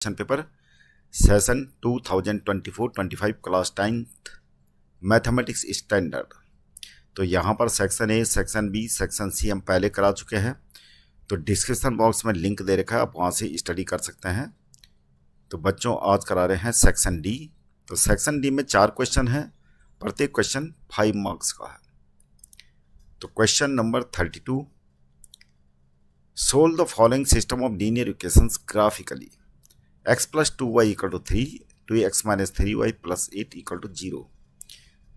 Question paper session 2024-25 class 10th mathematics standard. तो यहाँ पर section A, section B, section C हम पहले करा चुके हैं। तो डिस्क्रिप्शन बॉक्स में लिंक दे रखा है, आप वहाँ से स्टडी कर सकते हैं। तो बच्चों आज करा रहे हैं सेक्शन डी। तो सेक्शन डी में 4 क्वेश्चन हैं, प्रत्येक क्वेश्चन 5 मार्क्स का है। तो question number 32, solve the following system of linear equations graphically. x plus 2y equal to 3, 2x minus 3y plus 8 equal to 0।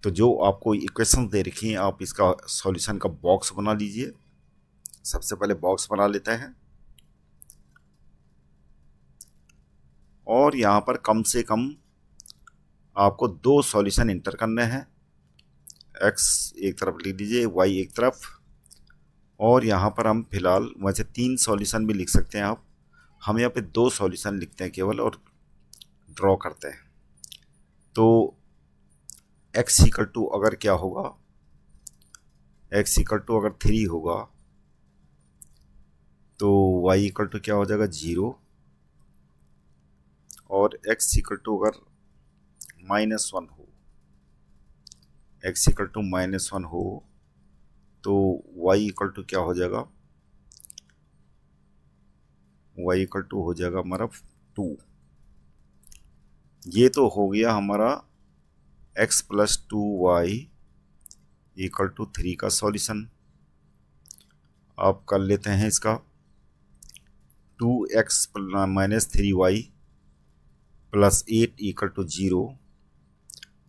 तो जो आपको इक्वेशन दे रखी हैं, आप इसका सॉल्यूशन का बॉक्स बना लीजिए। सबसे पहले बॉक्स बना लेते हैं और यहाँ पर कम से कम आपको 2 सॉल्यूशन इंटर करने हैं। x एक तरफ लिख लीजिए, y एक तरफ, और यहाँ पर हम फिलहाल वैसे 3 सॉल्यूशन भी लिख सकते हैं आप। हम यहाँ पे 2 सॉल्यूशन लिखते हैं केवल और ड्रॉ करते हैं। तो x इक्वल टू अगर क्या होगा, x इक्वल टू अगर 3 होगा तो y इक्वल टू क्या हो जाएगा 0, और x इक्वल टू अगर -1 हो, x इक्वल टू -1 हो तो y इक्वल टू क्या हो जाएगा, y इक्वल टू हो जाएगा हमारा 2। ये तो हो गया हमारा x plus 2y equal to 3 का सॉल्यूशन। आप कर लेते हैं इसका 2x minus 3y plus 8 equal to 0।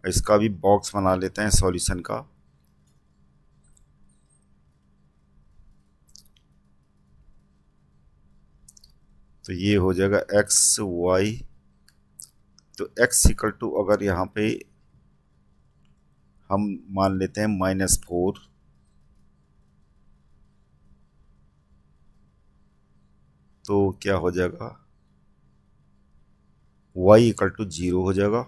इसका भी बॉक्स बना लेते हैं सॉल्यूशन का। तो ये हो जाएगा x y, तो x इक्वल टू अगर यहाँ पे हम मान लेते हैं -4, तो क्या हो जाएगा, y इक्वल टू 0 हो जाएगा,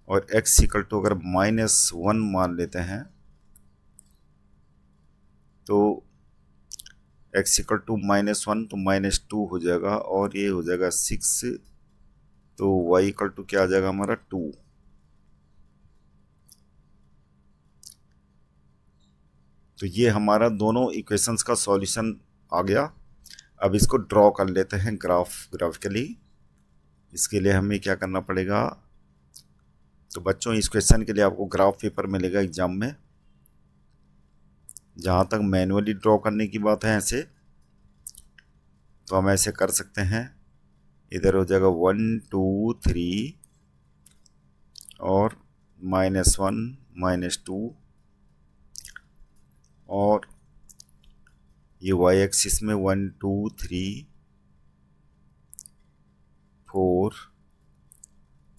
और x इक्वल टू अगर -1 मान लेते हैं तो x इक्वल टू -1 तो -2 हो जाएगा, और ये हो जाएगा 6, तो y इक्वल टू क्या आ जाएगा हमारा 2। तो ये हमारा दोनों इक्वेशंस का सॉल्यूशन आ गया। अब इसको ड्रॉ कर लेते हैं ग्राफिकली। इसके लिए हमें क्या करना पड़ेगा, तो बच्चों इस क्वेश्चन के लिए आपको ग्राफ पेपर मिलेगा एग्जाम में। जहाँ तक मैनुअली ड्रॉ करने की बात है ऐसे, तो हम ऐसे कर सकते हैं। इधर हो जाएगा 1 2 3 और -1 -2, और ये y एक्सिस में 1 2 3 4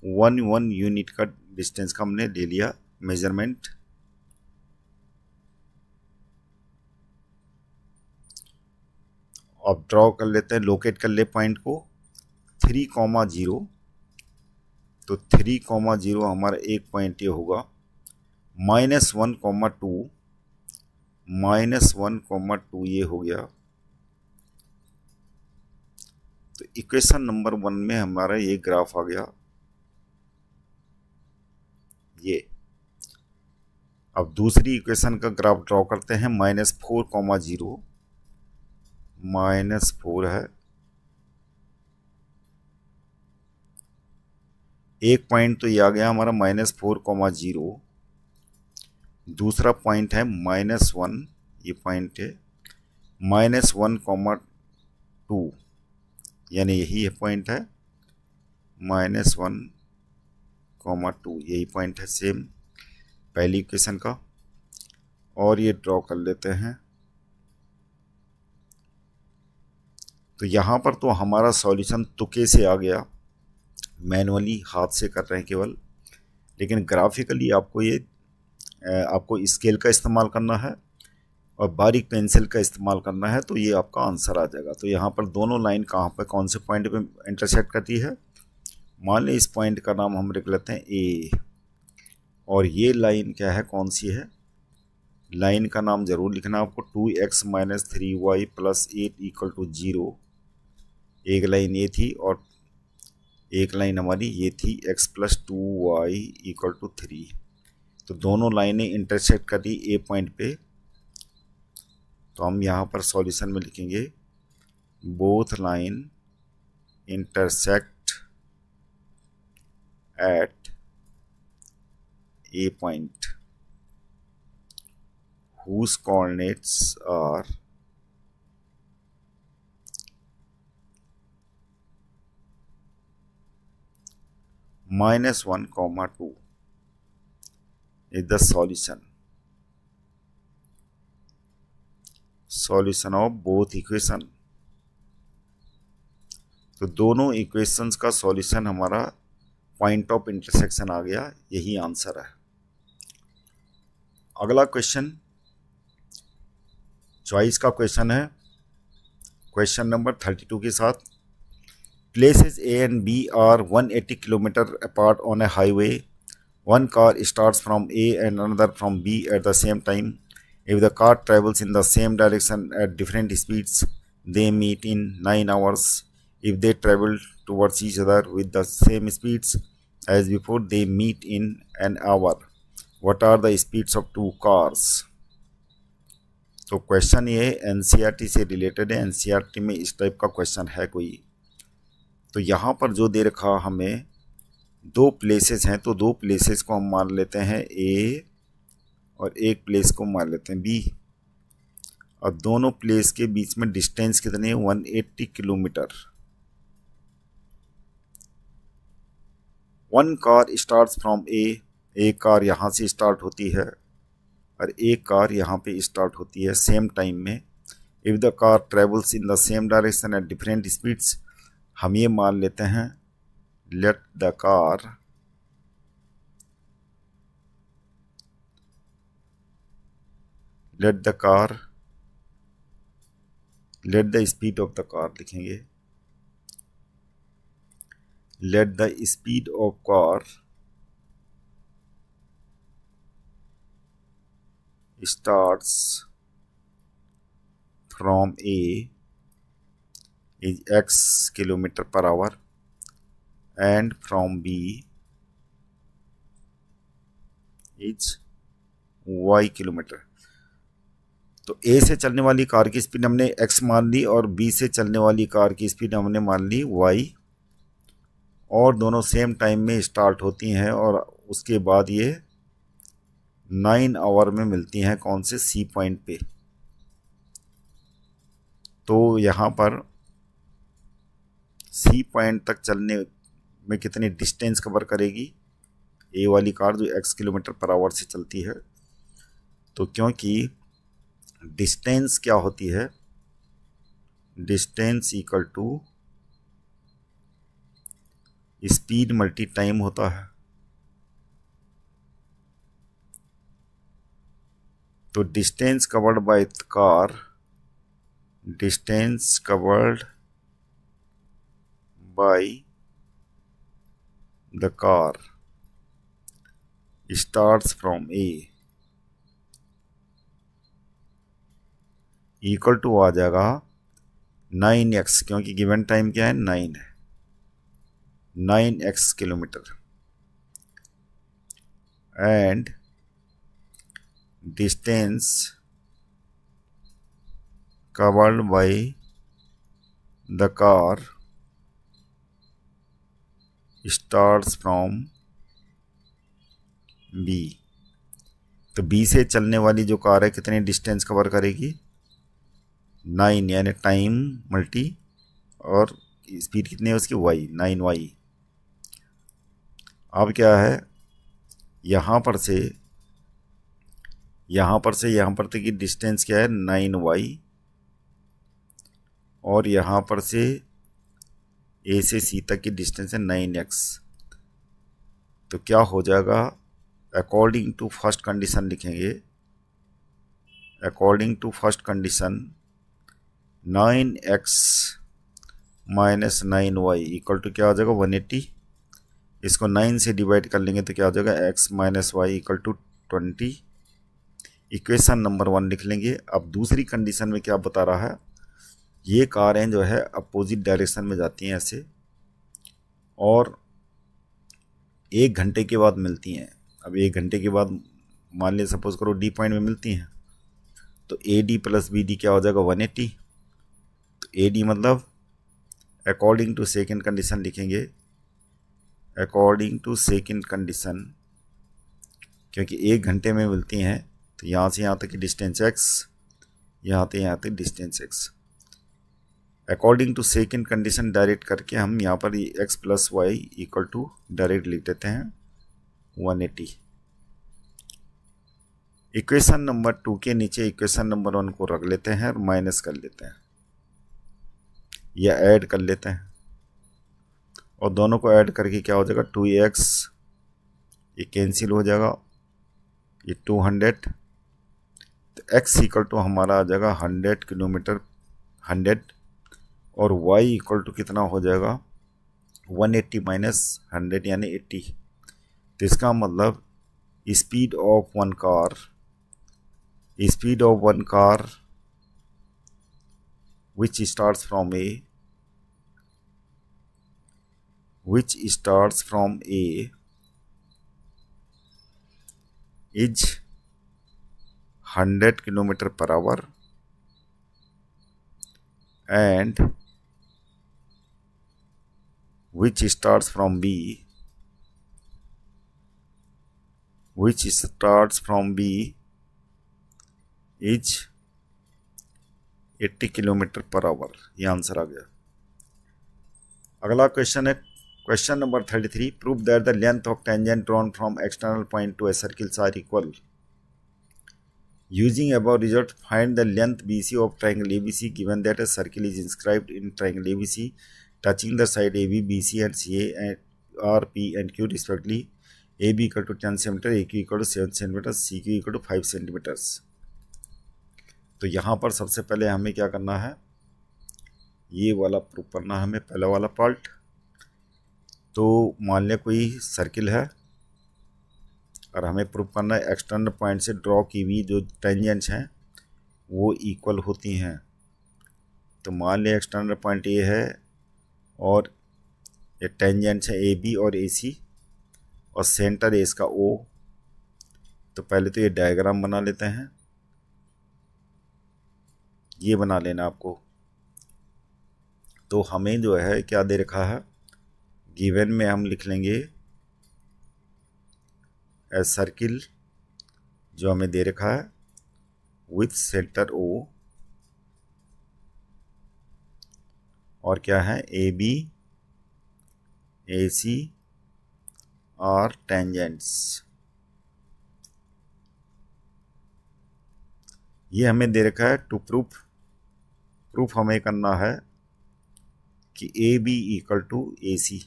1 यूनिट का डिस्टेंस का हमने ले लिया मेजरमेंट। अब ड्रॉ कर लेते हैं, लोकेट कर ले पॉइंट को 3,0। तो 3,0 हमारा एक पॉइंट ये होगा, -1,2 -1,2 ये हो गया। तो इक्वेशन नंबर 1 में हमारा ये ग्राफ आ गया ये। अब दूसरी इक्वेशन का ग्राफ ड्रॉ करते हैं। -4,0 -4 है, एक पॉइंट तो ये आ गया हमारा -4,0। दूसरा पॉइंट है -1, ये पॉइंट है -1,2, यानी यही पॉइंट है -1,2, यही पॉइंट है सेम पहली इक्वेशन का। और ये ड्रॉ कर लेते हैं। तो यहाँ पर तो हमारा सॉल्यूशन तुक्के से आ गया, मैनुअली हाथ से कर रहे हैं केवल, लेकिन ग्राफिकली आपको ये आपको स्केल का इस्तेमाल करना है और बारीक पेंसिल का इस्तेमाल करना है, तो ये आपका आंसर आ जाएगा। तो यहाँ पर दोनों लाइन कहाँ पर कौन से पॉइंट पे इंटरसेक्ट करती है, मान लें इस पॉइंट का नाम हम लिख लेते हैं ए, और ये लाइन क्या है, कौन सी है, लाइन का नाम जरूर लिखना आपको, 2x minus 3y plus 8 equal to 0। एक लाइन ये थी और एक लाइन हमारी ये थी x + 2y = 3। तो दोनों लाइनें इंटरसेक्ट करी ए पॉइंट पे। तो हम यहाँ पर सॉल्यूशन में लिखेंगे both line intersect at A point whose coordinates are -1, 2 is the solution of both equation। तो दोनों इक्वेशंस का सॉल्यूशन हमारा पॉइंट ऑफ इंटरसेक्शन आ गया, यही आंसर है। अगला क्वेश्चन चॉइस का क्वेश्चन है, क्वेश्चन नंबर 32 के साथ। Places A and B are 180 kilometre apart on a highway. One car starts from A and another from B at the same time. If the car travels in the same direction at different speeds they meet in 9 hours। If they travel towards each other with the same speeds as before, they meet in an hour. What are the speeds of two cars? तो question ये NCERT से related है। NCERT में इस type का question है कोई। तो यहाँ पर जो दे रखा हमें दो प्लेसेस हैं, तो दो प्लेसेस को हम मान लेते हैं ए और एक प्लेस को मान लेते हैं बी। और दोनों प्लेस के बीच में डिस्टेंस कितनी है? 180 kilometre. One car start from A, एक कार यहाँ से स्टार्ट होती है और एक कार यहाँ पे स्टार्ट होती है सेम टाइम में। If the car travels in the same direction at different speeds, हम ये मान लेते हैं let the speed of the car लिखेंगे। Let the speed of car starts from A is x km/h and from B is y kilometre. तो A से चलने वाली कार की स्पीड हमने x मान ली और B से चलने वाली कार की स्पीड हमने मान ली y, और दोनों सेम टाइम में स्टार्ट होती हैं और उसके बाद ये 9 आवर में मिलती हैं कौन से? सी पॉइंट पे। तो यहाँ पर सी पॉइंट तक चलने में कितनी डिस्टेंस कवर करेगी ए वाली कार जो x km/h से चलती है? तो क्योंकि डिस्टेंस क्या होती है? Distance equal to speed multi time होता है। तो distance covered by car, distance covered by the car starts from A equal to आ जाएगा 9x, क्योंकि गिवन टाइम क्या है? 9 है, 9x kilometre. And distance covered by the car starts from B. तो बी से चलने वाली जो कार है कितनी डिस्टेंस कवर करेगी? 9, यानी टाइम मल्टी और स्पीड कितनी है उसकी? y, 9y। अब क्या है, यहाँ पर से यहाँ पर तक की डिस्टेंस क्या है? 9y, और यहाँ पर से ए से सी तक की डिस्टेंस है 9x। तो क्या हो जाएगा? अकॉर्डिंग टू फर्स्ट कंडीशन लिखेंगे। According to first condition 9x - 9y equal to क्या आ जाएगा? 180। इसको 9 से डिवाइड कर लेंगे तो क्या आ जाएगा? x - y equal to 20। Equation number 1 लिख लेंगे। अब दूसरी कंडीशन में क्या बता रहा है? ये कारें जो है अपोजिट डायरेक्शन में जाती हैं ऐसे, और 1 घंटे के बाद मिलती हैं। अब 1 घंटे के बाद मान लिया सपोज करो डी पॉइंट में मिलती हैं, तो A D plus B D क्या हो जाएगा 180। तो ए डी मतलब अकॉर्डिंग टू सेकंड कंडीशन लिखेंगे, अकॉर्डिंग टू सेकंड कंडीशन, क्योंकि 1 घंटे में मिलती हैं तो यहाँ से यहाँ तक की डिस्टेंस x, यहाँ से यहाँ तक distance x। According to second condition direct करके हम यहाँ पर x plus Y equal to direct लिख देते हैं 180। इक्वेशन नंबर 2 के नीचे इक्वेशन नंबर 1 को रख लेते हैं और माइनस कर लेते हैं या ऐड कर लेते हैं, और दोनों को ऐड करके क्या हो जाएगा 2x, ये कैंसिल हो जाएगा, ये 200, तो x इक्वल टू हमारा आ जाएगा 100 किलोमीटर 100, और y इक्वल टू कितना हो जाएगा 180 माइनस 100 यानी 80। तो इसका मतलब speed of one car, speed of one car which starts from A, which starts from A is 100 kilometer per hour and which starts from B, which starts from B is 80 kilometre पर hour. ये answer आ गया। अगला question है question number 33, prove that the length of tangent drawn from external point to a circles are equal. Using above result, find the length BC of triangle ABC given that a circle is inscribed in triangle ABC touching the side AB, BC and CA and R, P and Q respectively. AB equal to 10 cm, AQ equal to 7 cm, CQ equal to 5 cm. तो यहाँ पर सबसे पहले हमें क्या करना है, ये वाला प्रूफ करना है हमें, पहला वाला पार्ट। तो मान लिया कोई सर्किल है और हमें प्रूफ करना है एक्सटर्नल पॉइंट से ड्रॉ की हुई जो टेंजेंट्स हैं वो इक्वल होती हैं। तो मान लिया एक्सटर्नल पॉइंट ये है और ये टेंजेंट्स है ए बी और ए सी और सेंटर है इसका ओ। तो पहले तो ये डायग्राम बना लेते हैं, ये बना लेना आपको। तो हमें जो है क्या दे रखा है, गिवन में हम लिख लेंगे ए सर्किल जो हमें दे रखा है विथ सेंटर ओ, और क्या है ए बी ए सी और टेंजेंट्स। ये हमें दे रखा है टू प्रूफ हमें करना है कि A B equal to A C,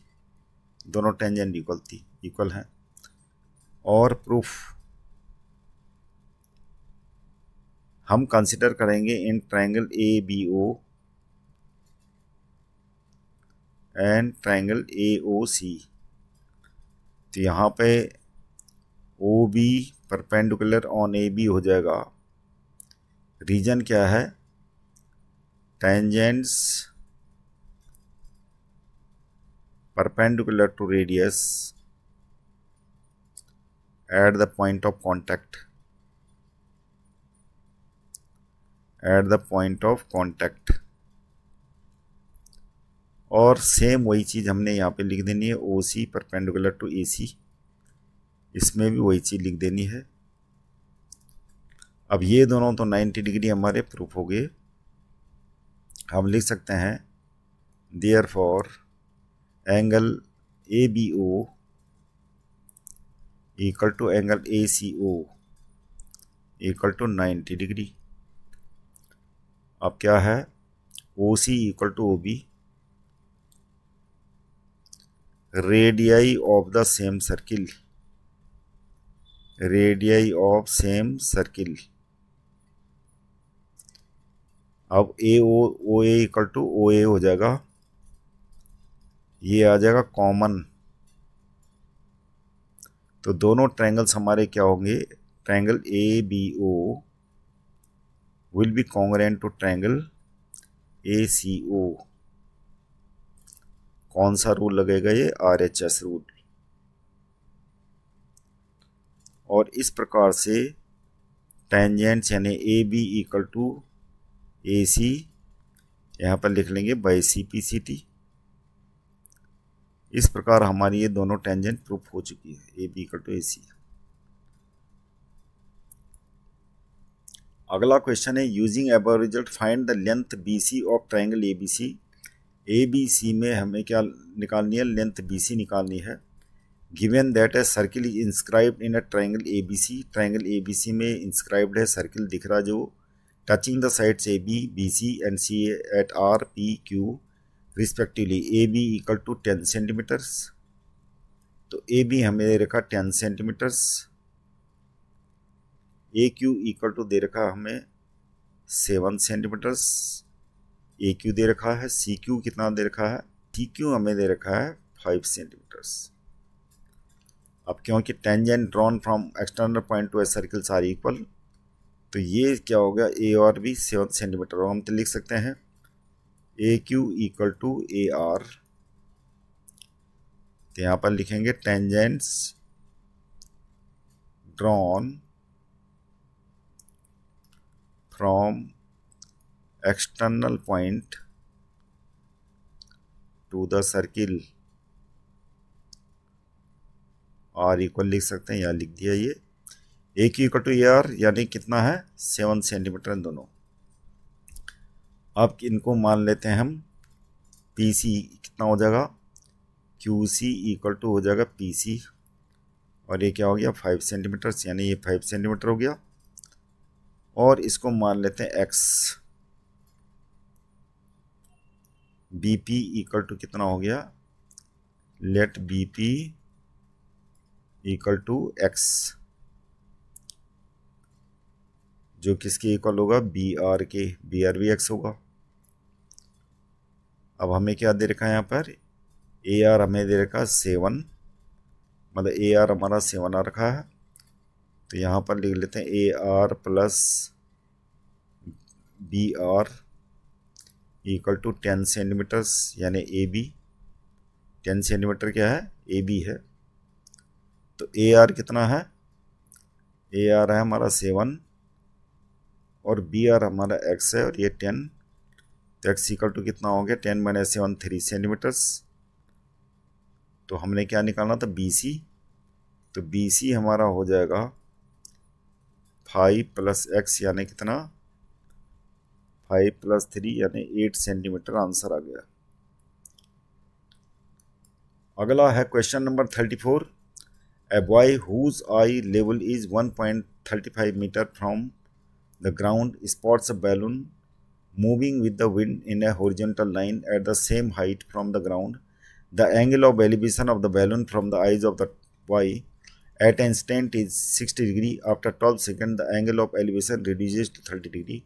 दोनों टेंजेंट इक्वल हैं। और प्रूफ हम कंसिडर करेंगे in triangle A B O and triangle A O C. तो यहाँ पे O B perpendicular on A B हो जाएगा। रीजन क्या है, tangents perpendicular to radius at the point of contact, at the point of contact। और same वही चीज़ हमने यहाँ पे लिख देनी है, O C perpendicular to A सी, इसमें भी वही चीज़ लिख देनी है। अब ये दोनों तो 90 डिग्री हमारे प्रूफ हो गए। हम लिख सकते हैं therefore angle A B O equal to angle A C O equal to 90 degree. अब क्या है, O C equal to O B, radii of the same circle, radii of same circle. अब ओ ए इक्वल टू ओ ए हो जाएगा, ये आ जाएगा common. तो दोनों ट्रायंगल्स हमारे क्या होंगे, triangle A B O will be congruent to triangle ACO, कौन सा रूल लगेगा? ये RHS रूल। और इस प्रकार से टेंजेंट्स यानी AB इक्वल टू AC यहाँ पर लिख लेंगे बाई CPCT। इस प्रकार हमारी ये दोनों टेंजेंट प्रूफ हो चुकी है, AB इक्वल टू AC। अगला क्वेश्चन है using above result find the length BC of triangle ABC। ABC में हमें क्या निकालनी है? लेंथ BC निकालनी है। Given that a circle is inscribed in a triangle ABC। Triangle ABC में इंस्क्राइब्ड है, सर्किल दिख रहा जो touching the sides AB, BC and CA at R, P, Q respectively. AB equal to 10 centimetres. तो AB हमें दे रखा 10 centimetres. AQ equal to दे रखा हमें 7 सेंटीमीटर्स। AQ दे रखा है। CQ कितना दे रखा है? TQ हमें दे रखा है 5 सेंटीमीटर्स। अब क्योंकि tangent drawn from external point to a circles are equal, तो ये क्या हो गया? A और B 7 सेंटीमीटर। और हम तो लिख सकते हैं AQ इक्वल टू AR। तो यहाँ पर लिखेंगे tangents drawn from external point to the circle are equal लिख सकते हैं, यहाँ लिख दिया ये। AQ इक्वल टू AR यानी कितना है? 7 सेंटीमीटर दोनों। अब इनको मान लेते हैं हम PC कितना हो जाएगा? QC इक्वल टू हो जाएगा PC। और ये क्या हो गया? 5 सेंटीमीटर, यानी ये 5 सेंटीमीटर हो गया। और इसको मान लेते हैं X। BP इक्वल टू कितना हो गया? Let BP equal to X, जो किसके इक्वल होगा? BR के। BR भी X होगा। अब हमें क्या दे रखा है यहाँ पर? AR हमें दे रखा है 7, मतलब AR हमारा 7 आ रखा है। तो यहाँ पर लिख लेते हैं AR plus BR equal to 10 centimetres, यानी AB। 10 सेंटीमीटर क्या है? AB है। तो AR कितना है? AR है हमारा 7 और BR हमारा X है और ये 10। तो X इक्वल टू कितना हो गया? 10 माइनस 7 3 सेंटीमीटर्स। तो हमने क्या निकालना था? BC। तो BC हमारा हो जाएगा 5 प्लस X यानी कितना? 5 प्लस 3 यानी 8 सेंटीमीटर आंसर आ गया। अगला है question number 34। A boy whose eye level is 1.35 metre from the ground spots a balloon moving with the wind in a horizontal line at the same height from the ground. The angle of elevation of the balloon from the eyes of the boy at an instant is 60 degree. After 12 seconds, the angle of elevation reduces to 30 degree.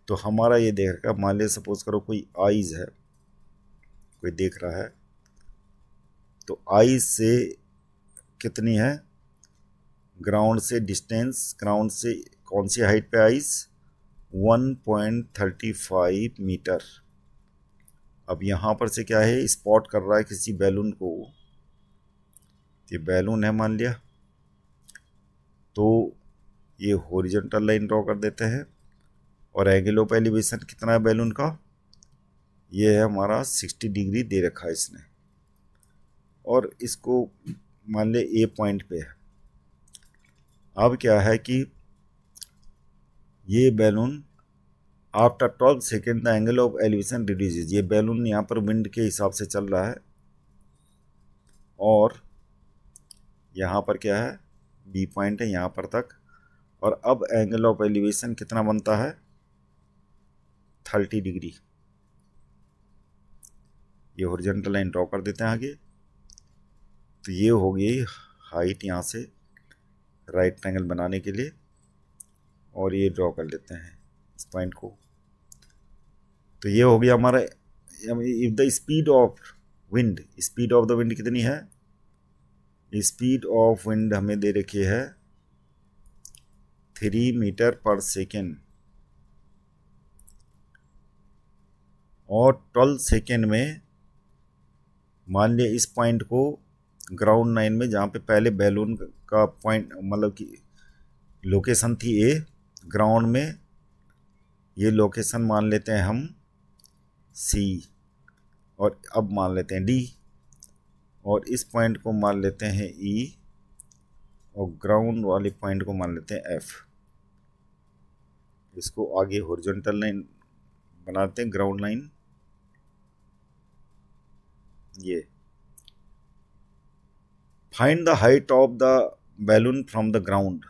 तो हमारा ये देख रहा है, मान लिया suppose करो कोई आइज है, कोई देख रहा है, तो आइज से कितनी है? ग्राउंड से डिस्टेंस, ग्राउंड से कौन सी हाइट पे आइज? 1.35 मीटर। अब यहाँ पर से क्या है? स्पॉट कर रहा है किसी बैलून को। ये बैलून है मान लिया, तो ये हॉरिजॉन्टल लाइन ड्रॉ कर देते हैं। और एंगल ऑफ एलिवेशन कितना है बैलून का? ये है हमारा 60 डिग्री दे रखा है इसने। और इसको मान ले A पॉइंट पे है। अब क्या है कि ये balloon after 12 second the angle of elevation reduces. ये बैलून यहाँ पर विंड के हिसाब से चल रहा है और यहाँ पर क्या है? B पॉइंट है यहाँ पर तक। और अब एंगल ऑफ एलिवेशन कितना बनता है? 30 डिग्री। ये हॉरिजॉन्टल लाइन ड्रॉ कर देते हैं आगे। तो ये हो गई हाइट यहाँ से राइट ट्रायंगल बनाने के लिए, और ये ड्रॉ कर लेते हैं इस पॉइंट को। तो ये हो गया हमारा। If the speed of wind, speed of the wind कितनी है? स्पीड ऑफ विंड हमें दे रखी है 3 मीटर पर सेकेंड। और 12 सेकेंड में मान लिया इस पॉइंट को ग्राउंड 9 में, जहाँ पे पहले बैलून का पॉइंट मतलब कि लोकेशन थी ए, ग्राउंड में ये लोकेशन मान लेते हैं हम सी, और अब मान लेते हैं डी, और इस पॉइंट को मान लेते हैं ई, और ग्राउंड वाले पॉइंट को मान लेते हैं एफ। इसको आगे हॉरिजॉन्टल लाइन बनाते हैं, ग्राउंड लाइन। ये find the height of the balloon from the ground,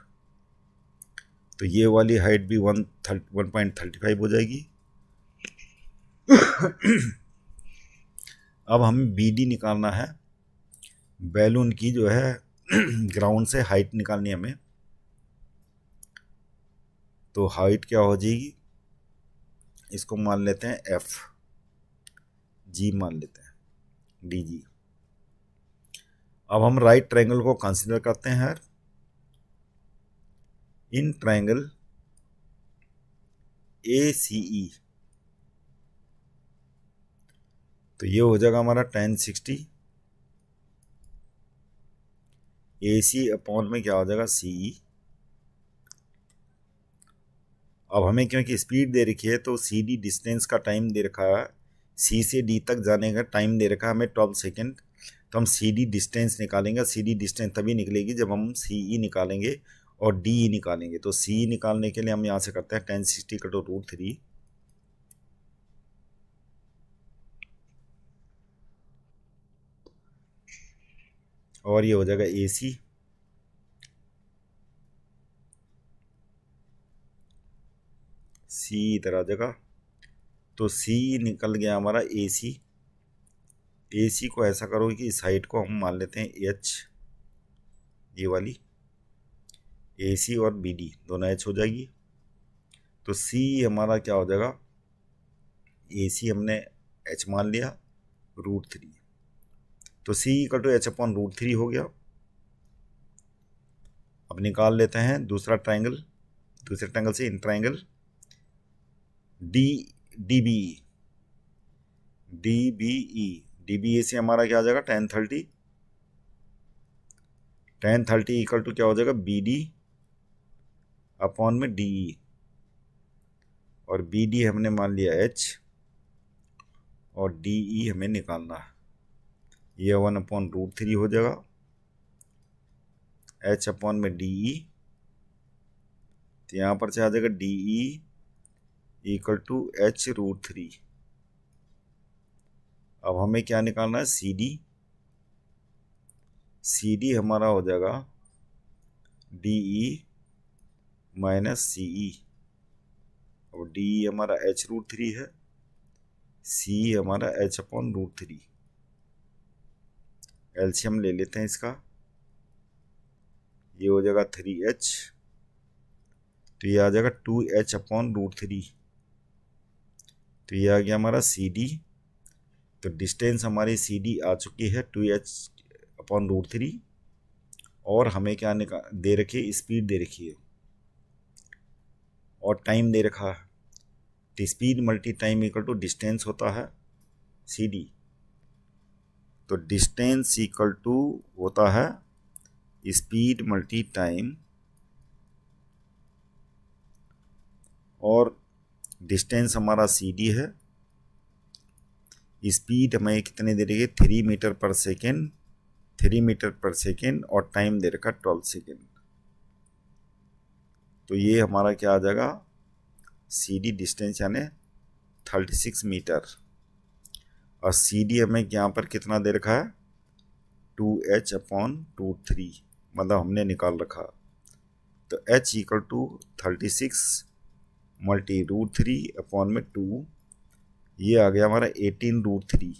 तो ये वाली हाइट भी 1.35 हो जाएगी। अब हमें बी डी निकालना है, बैलून की जो है ग्राउंड से हाइट निकालनी है हमें। तो हाइट क्या हो जाएगी, इसको मान लेते हैं एफ, जी मान लेते हैं, डी जी। अब हम राइट ट्रायंगल को कंसीडर करते हैं। इन ट्रायंगल ए सी ई, तो ये हो जाएगा हमारा tan 60, ए सी अपॉन में क्या हो जाएगा सी ई। अब हमें क्योंकि स्पीड दे रखी है तो सी डी डिस्टेंस का टाइम दे रखा है, सी से डी तक जाने का टाइम दे रखा है हमें 12 सेकेंड। तो हम सी डी डिस्टेंस निकालेंगे। सी डी डिस्टेंस तभी निकलेगी जब हम सी ई निकालेंगे और डी ई निकालेंगे। तो सी ई निकालने के लिए हम यहाँ से करते हैं tan 60 × √3, और ये हो जाएगा ए सी, सी इधर आ जाएगा। तो सी निकल गया हमारा ए सी। ए सी को ऐसा करो कि इस हाइट को हम मान लेते हैं एच, ये वाली ए सी, और बी डी दोनों एच हो जाएगी। तो सी हमारा क्या हो जाएगा, ए सी हमने एच मान लिया, √3। तो सी = एच अपॉन √3 हो गया। अब निकाल लेते हैं दूसरा ट्रायंगल, दूसरे ट्रायंगल से in triangle D D B A से हमारा क्या आ जाएगा tan 30 = क्या हो जाएगा बी डी अपॉन में डी ई, और बी डी हमने मान लिया एच, और डी ई हमें निकालना है। ये 1/√3 हो जाएगा, एच अपॉन में डी ई। तो यहाँ पर से आ जाएगा डी ई = h√3। अब हमें क्या निकालना है, सी डी। सी डी हमारा हो जाएगा डी ई - सी ई, और डी ई हमारा h√3 है, सी हमारा h अपॉन √3। एलसीएम ले लेते हैं इसका, ये हो जाएगा 3h, तो ये आ जाएगा 2h अपॉन √3। तो ये आ गया हमारा सी डी। तो डिस्टेंस हमारी सी डी आ चुकी है 2h अपॉन √3, और हमें क्या दे रखी है, स्पीड दे रखी है और टाइम दे रखा है। तो स्पीड मल्टी टाइम = डिस्टेंस होता है सी डी। तो डिस्टेंस = होता है स्पीड मल्टी टाइम, और डिस्टेंस हमारा सी डी है। स्पीड हमें कितने दे रही है, 3 मीटर पर सेकेंड, और टाइम दे रखा 12 सेकेंड। तो ये हमारा क्या आ जाएगा, सी डी डिस्टेंस यानी 36 मीटर, और सी डी हमें यहाँ पर कितना दे रखा है, 2h अपॉन √3, मतलब हमने निकाल रखा। तो h = 36 × √3 अपॉन में 2, ये आ गया हमारा 18√3।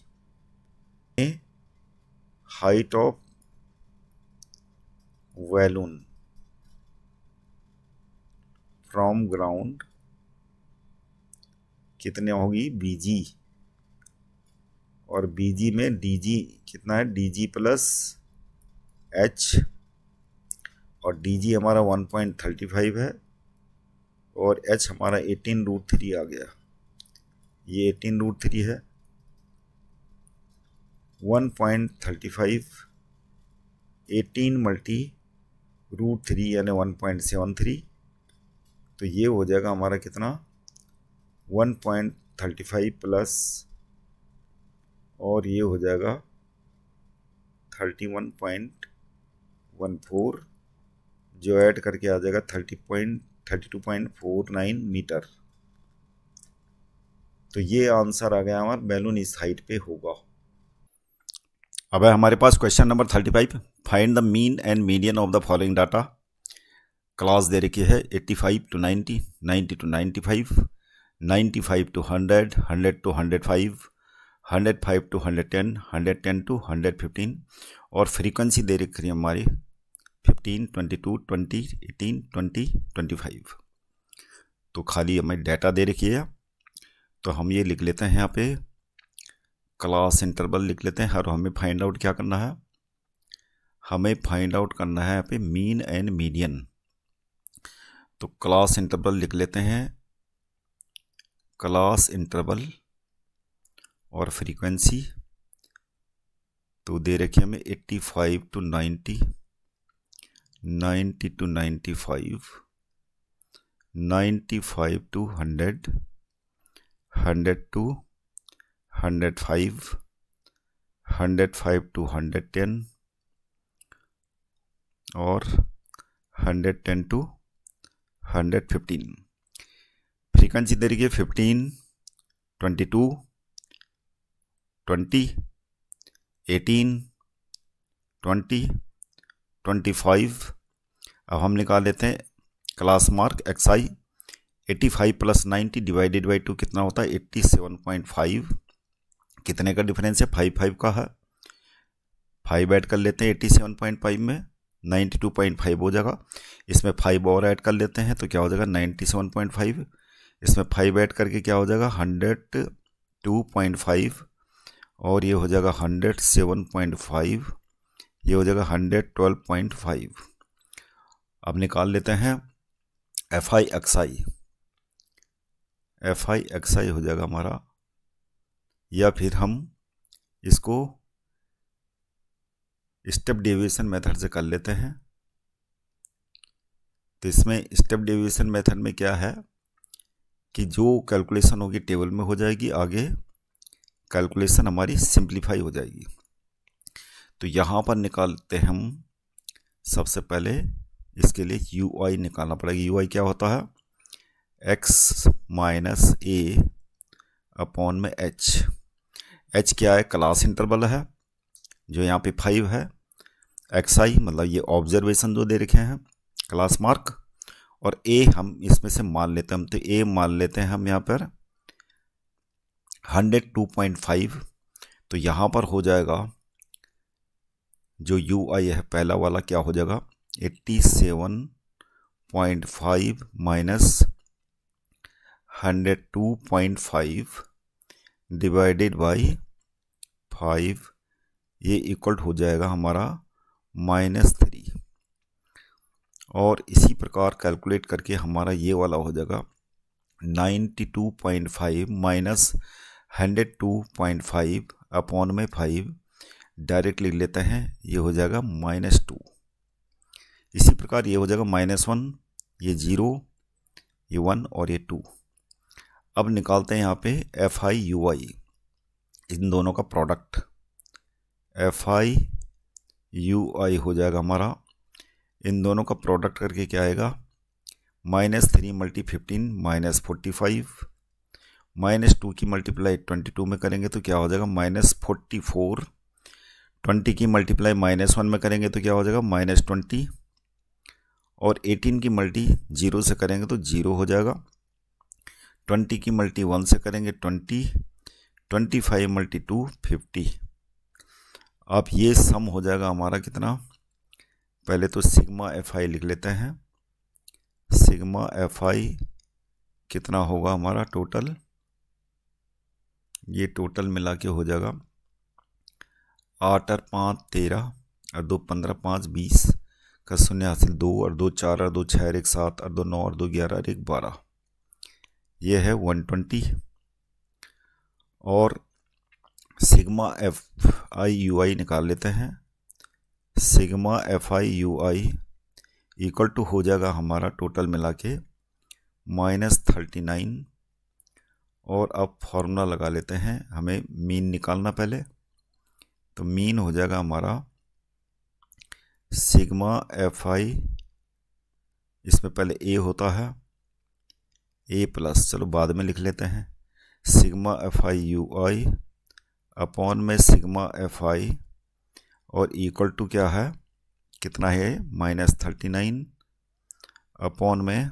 Height of balloon from ground कितने होगी, बीजी, और बीजी में डीजी कितना है, डीजी प्लस एच, और डीजी हमारा 1.35 है, और एच हमारा 18√3 आ गया। ये 18√3 है, 1.35, 18 मल्टी √3 यानी 1.73, तो ये हो जाएगा हमारा कितना 1.35 प्लस, और ये हो जाएगा 31.14, जो ऐड करके आ जाएगा 32.49 मीटर। तो ये आंसर आ गया हमारा, बैलून इस हाइट पे होगा। अब है हमारे पास question number 35, find the mean and median of the following data. Class दे रखी है 85 to 90, 90 to 95, 95 to 100, 100 to 105, 105 to 110, 110 to 115, और फ्रीक्वेंसी दे रखी है हमारी 15, 22, 20, 18, 20, 25। तो खाली हमें डाटा दे रखी है, तो हम ये लिख लेते हैं यहाँ पे, क्लास इंटरवल लिख लेते हैं। और हमें फाइंड आउट क्या करना है, हमें फाइंड आउट करना है यहाँ पे मीन एंड मीडियन। तो क्लास इंटरवल लिख लेते हैं, क्लास इंटरवल और फ्रीक्वेंसी तो दे रखी हमें 85 to 90, 90 to 95, 95 to 100, 100 to 105, 105 to 110 और 110 to 115। फ्रीक्वेंसी दे रही है 15, 22, 20, 18, 20, 25। अब हम निकाल लेते हैं class mark XI। 85 plus 90 divided by 2 कितना होता है 87.5। कितने का डिफरेंस है 5 का है, 5 ऐड कर लेते हैं 87.5 में, 92.5 हो जाएगा। इसमें 5 और ऐड कर लेते हैं तो क्या हो जाएगा 97.5। इसमें 5 ऐड करके क्या हो जाएगा 102.5, और ये हो जाएगा 107.5, ये हो जाएगा 112.5। अब निकाल लेते हैं FI/XI। FI/XI हो जाएगा हमारा, या फिर हम इसको स्टेप डेविएशन मेथड से कर लेते हैं। तो इसमें स्टेप डेविएशन मेथड में क्या है कि जो कैलकुलेशन होगी टेबल में हो जाएगी, आगे कैलकुलेशन हमारी सिंप्लीफाई हो जाएगी। तो यहाँ पर निकालते हैं हम सबसे पहले, इसके लिए UI निकालना पड़ेगा। UI क्या होता है x माइनस a अपॉन में h। h क्या है क्लास इंटरवल है जो यहाँ पे 5 है। XI मतलब ये ऑब्जर्वेशन जो दे रखे हैं क्लास मार्क, और a हम इसमें से मान लेते हैं, तो a मान लेते हैं हम यहाँ पर 102.5। तो यहाँ पर हो जाएगा जो UI है पहला वाला क्या हो जाएगा 87.5 माइनस 102.5 डिवाइडेड बाई 5, ये इक्वल हो जाएगा हमारा -3। और इसी प्रकार कैलकुलेट करके हमारा ये वाला हो जाएगा 92.5 माइनस 102.5 अपॉन में 5, डायरेक्ट लिख लेते हैं, ये हो जाएगा -2। इसी प्रकार ये हो जाएगा -1, ये 0, ये 1 और ये 2। अब निकालते हैं यहाँ पे FI/UI, इन दोनों का प्रोडक्ट। FI/UI हो जाएगा हमारा, इन दोनों का प्रोडक्ट करके क्या आएगा -3 × 15 -45, -2 की मल्टीप्लाई 22 में करेंगे तो क्या हो जाएगा -44, 20 की मल्टीप्लाई -1 में करेंगे तो क्या हो जाएगा -20, और 18 की मल्टी 0 से करेंगे तो 0 हो जाएगा। 20 की मल्टी 1 से करेंगे 20, 25 × 2 50। अब ये सम हो जाएगा हमारा कितना, पहले तो सिग्मा FI लिख लेते हैं। सिग्मा FI कितना होगा हमारा टोटल, ये टोटल मिला के हो जाएगा 8 और 5 13 और 2 15, 5 20 का 0 हासिल 2 और 2 4 और 2 6 और 1 7 और 2 9 और 2 11 और 1 12, ये है 120। और sigma F I U I निकाल लेते हैं। Sigma F I U I equal to हो जाएगा हमारा टोटल मिला के -39। और अब फॉर्मूला लगा लेते हैं, हमें मीन निकालना पहले। तो मीन हो जाएगा हमारा सिग्मा एफ आई, इसमें पहले ए होता है, ए प्लस, चलो बाद में लिख लेते हैं, sigma F I U I upon में सिग्मा एफ आई और इक्वल टू क्या है, कितना है, -39 अपॉन में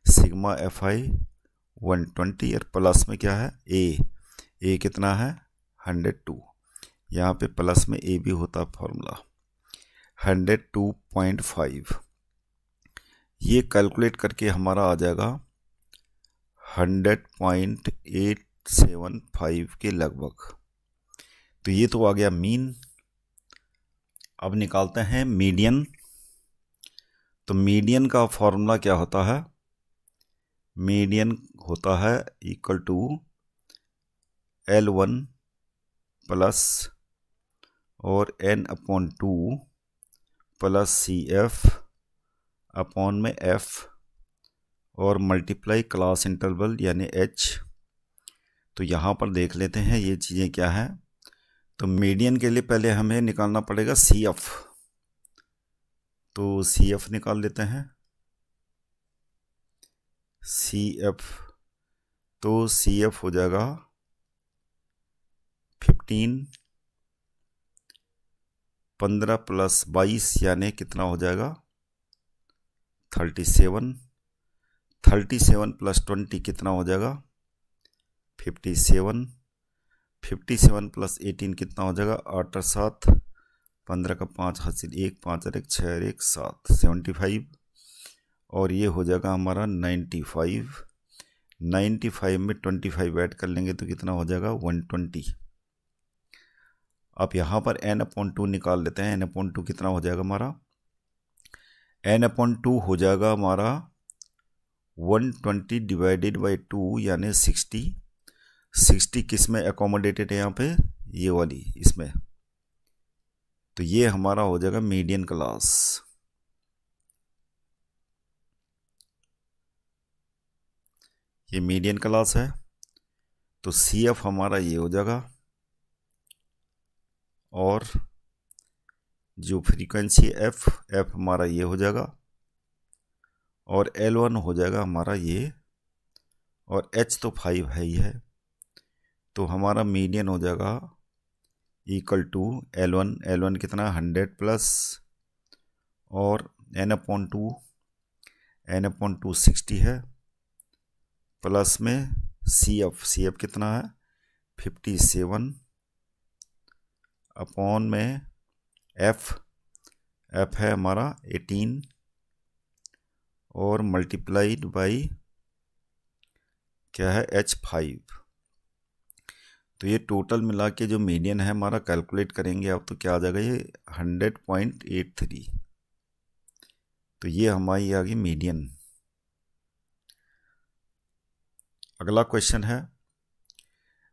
सिग्मा एफ आई 120 और प्लस में क्या है, ए कितना है 102। यहाँ पे प्लस में ए भी होता है फॉर्मूला 102.5। ये कैलकुलेट करके हमारा आ जाएगा 100.875 के लगभग। तो ये तो आ गया मीन। अब निकालते हैं मीडियन। तो मीडियन का फॉर्मूला क्या होता है, मीडियन होता है इक्वल टू L1 प्लस और n/2 प्लस CF अपॉन में F और मल्टीप्लाई क्लास इंटरवल यानी H। तो यहाँ पर देख लेते हैं ये चीज़ें क्या हैं। तो मीडियन के लिए पहले हमें निकालना पड़ेगा CF। तो CF निकाल लेते हैं, CF। तो CF हो जाएगा 15, 15 प्लस 22 यानी कितना हो जाएगा 37, 37 प्लस 20 कितना हो जाएगा 57, 57 प्लस 18 कितना हो जाएगा 8 और 7, 15 का 5 हासिल 1, 5 और 1 6 और 1 7, 75। और ये हो जाएगा हमारा 95। 95 में 25 ऐड कर लेंगे तो कितना हो जाएगा 120। अब यहाँ पर n/2 निकाल लेते हैं। n/2 कितना हो जाएगा हमारा, n/2 हो जाएगा हमारा 120 डिवाइडेड बाई 2 यानी 60। 60 किस में एकोमोडेटेड है यहाँ पे, ये वाली इसमें। तो ये हमारा हो जाएगा मीडियन क्लास। ये मीडियन क्लास है। तो CF हमारा ये हो जाएगा और जो फ्रीक्वेंसी F हमारा ये हो जाएगा और L1 हो जाएगा हमारा ये और H तो 5 है ही है। तो हमारा मीडियन हो जाएगा इक्वल टू L1 कितना 100 प्लस और n/2 60 है प्लस में CF कितना है 57 अपॉन में F है हमारा 18 और मल्टीप्लाइड बाई क्या है H5। तो ये टोटल मिला के जो मीडियन है हमारा कैलकुलेट करेंगे अब, तो क्या आ जाएगा ये 100.83। तो ये हमारी आ गई मीडियन। अगला क्वेश्चन है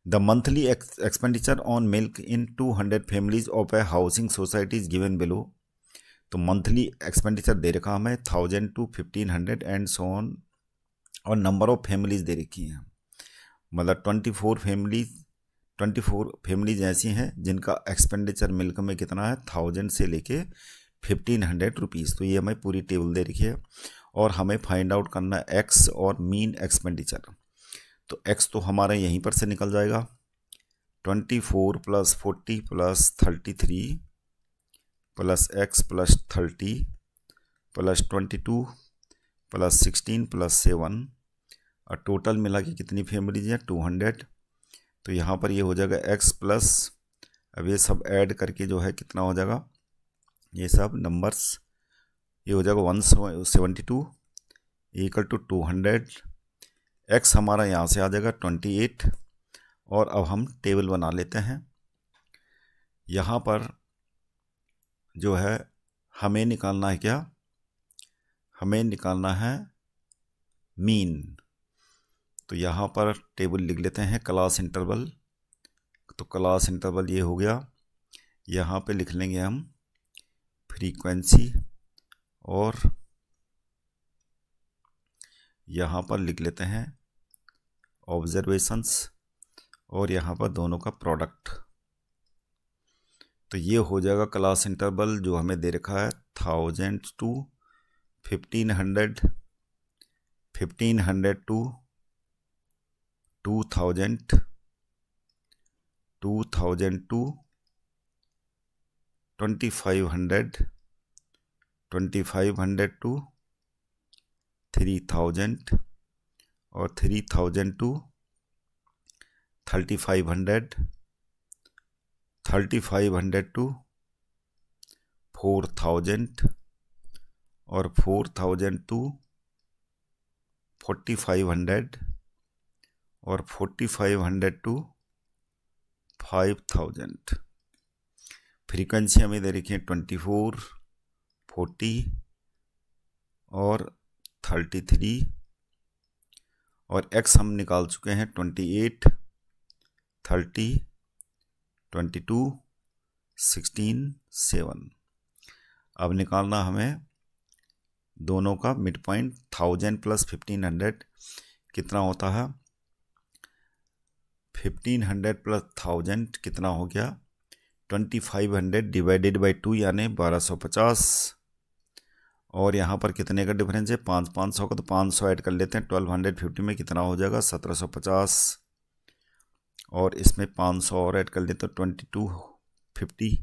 the monthly expenditure on milk in 200 families of A housing society is given below. तो मंथली एक्सपेंडिचर दे रखा हमें 1000 to 1500 एंड सो ऑन और नंबर ऑफ फैमिलीज दे रखी हैं। मतलब 24 फैमिलीज ऐसी हैं जिनका एक्सपेंडिचर मिल्क में कितना है 1000 से लेके 1500 रुपीज़। तो ये हमें पूरी टेबल दे रखी है और हमें फाइंड आउट करना है एक्स और मीन एक्सपेंडिचर। तो एक्स तो हमारा यहीं पर से निकल जाएगा 24 plus 40 plus 33 plus x plus 30 plus 22 plus 16 plus 7 और टोटल मिला के कितनी फैमिलीज हैं 200। तो यहाँ पर ये हो जाएगा एक्स प्लस, अब ये सब ऐड करके जो है कितना हो जाएगा, ये सब नंबर्स ये हो जाएगा 172 इक्वल टू 200। एक्स हमारा यहाँ से आ जाएगा 28। और अब हम टेबल बना लेते हैं। यहाँ पर जो है हमें निकालना है क्या, हमें निकालना है मीन। तो यहाँ पर टेबल लिख लेते हैं क्लास इंटरवल। तो क्लास इंटरवल ये हो गया। यहाँ पे लिख लेंगे हम फ्रीक्वेंसी और यहाँ पर लिख लेते हैं ऑब्जर्वेशंस और यहाँ पर दोनों का प्रोडक्ट। तो ये हो जाएगा क्लास इंटरवल जो हमें दे रखा है 1000 to 1500, 1500 to 2000, 2000 to 2500, 2500 to 3000 और 3000 to 3500, 3500 to 4000 और 4000 to 4500 और 4500 to 5000। फ्रीक्वेंसी हमें दे रखी है 24, 40 और 33 और एक्स हम निकाल चुके हैं 28, 30, 22, 16, 7। अब निकालना हमें दोनों का मिड पॉइंट 1000 प्लस 1500 कितना होता है। 1500 प्लस 1000 कितना हो गया 2500 डिवाइडेड बाई 2 यानी 1250। और यहाँ पर कितने का डिफरेंस है 500 का, तो 500 ऐड कर लेते हैं। 1250 में कितना हो जाएगा 1750 और इसमें 500 और ऐड कर लेते हैं 2250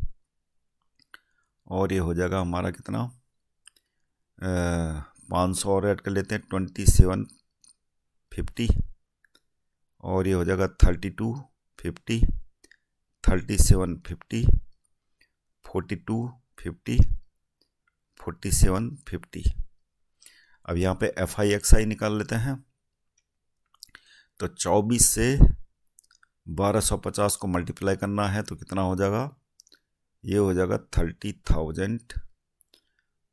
और ये हो जाएगा हमारा कितना 500 और ऐड कर लेते हैं 2750 और ये हो जाएगा 3250, 3750, 4250, 4750। अब यहाँ पे FI/XI निकाल लेते हैं। तो 24 से 1250 को मल्टीप्लाई करना है तो कितना हो जाएगा, ये हो जाएगा 30,000,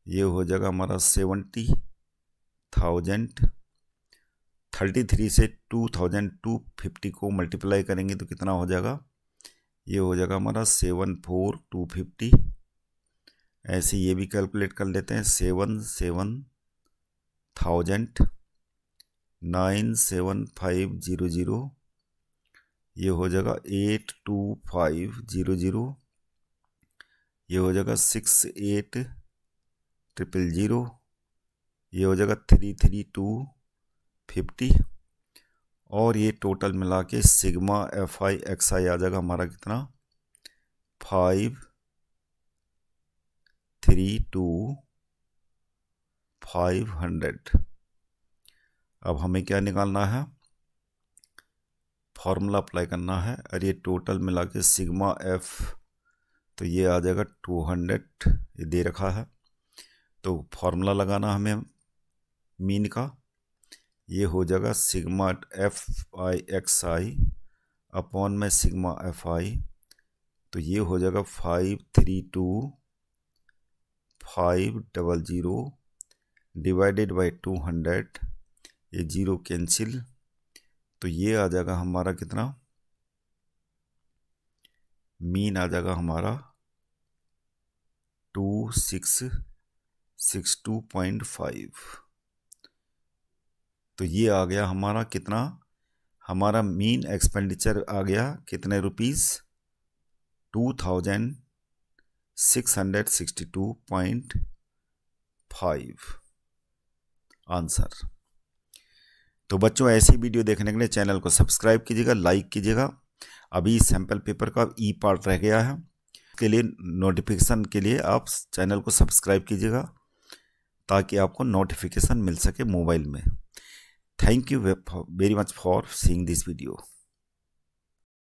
ये हो जाएगा हमारा 70,000। 33 से 2250 को मल्टीप्लाई करेंगे तो कितना हो जाएगा, ये हो जाएगा हमारा 74,250। ऐसे ये भी कैलकुलेट कर लेते हैं 77,000, 97500, ये हो जाएगा 82500, ये हो जाएगा 68,000, ये हो जाएगा 33250 और ये टोटल मिला के सिग्मा FI/XI आ जाएगा हमारा कितना 532,500। अब हमें क्या निकालना है, फॉर्मूला अप्लाई करना है और ये टोटल मिला के सिग्मा F तो ये आ जाएगा 200, ये दे रखा है। तो फॉर्मूला लगाना हमें मीन का, ये हो जाएगा सिग्मा FI/XI अपॉन में सिग्मा FI, तो ये हो जाएगा 532,500 डिवाइडेड बाई 200, ये 0 कैंसिल, तो ये आ जाएगा हमारा कितना, मीन आ जाएगा हमारा 2662.5। तो ये आ गया हमारा कितना, हमारा मीन एक्सपेंडिचर आ गया कितने रुपीस 2662.5 आंसर। तो बच्चों ऐसी वीडियो देखने के लिए चैनल को सब्सक्राइब कीजिएगा, लाइक कीजिएगा। अभी सैम्पल पेपर का ई पार्ट रह गया है, के लिए नोटिफिकेशन के लिए आप चैनल को सब्सक्राइब कीजिएगा ताकि आपको नोटिफिकेशन मिल सके मोबाइल में। Thank you very much for seeing this video.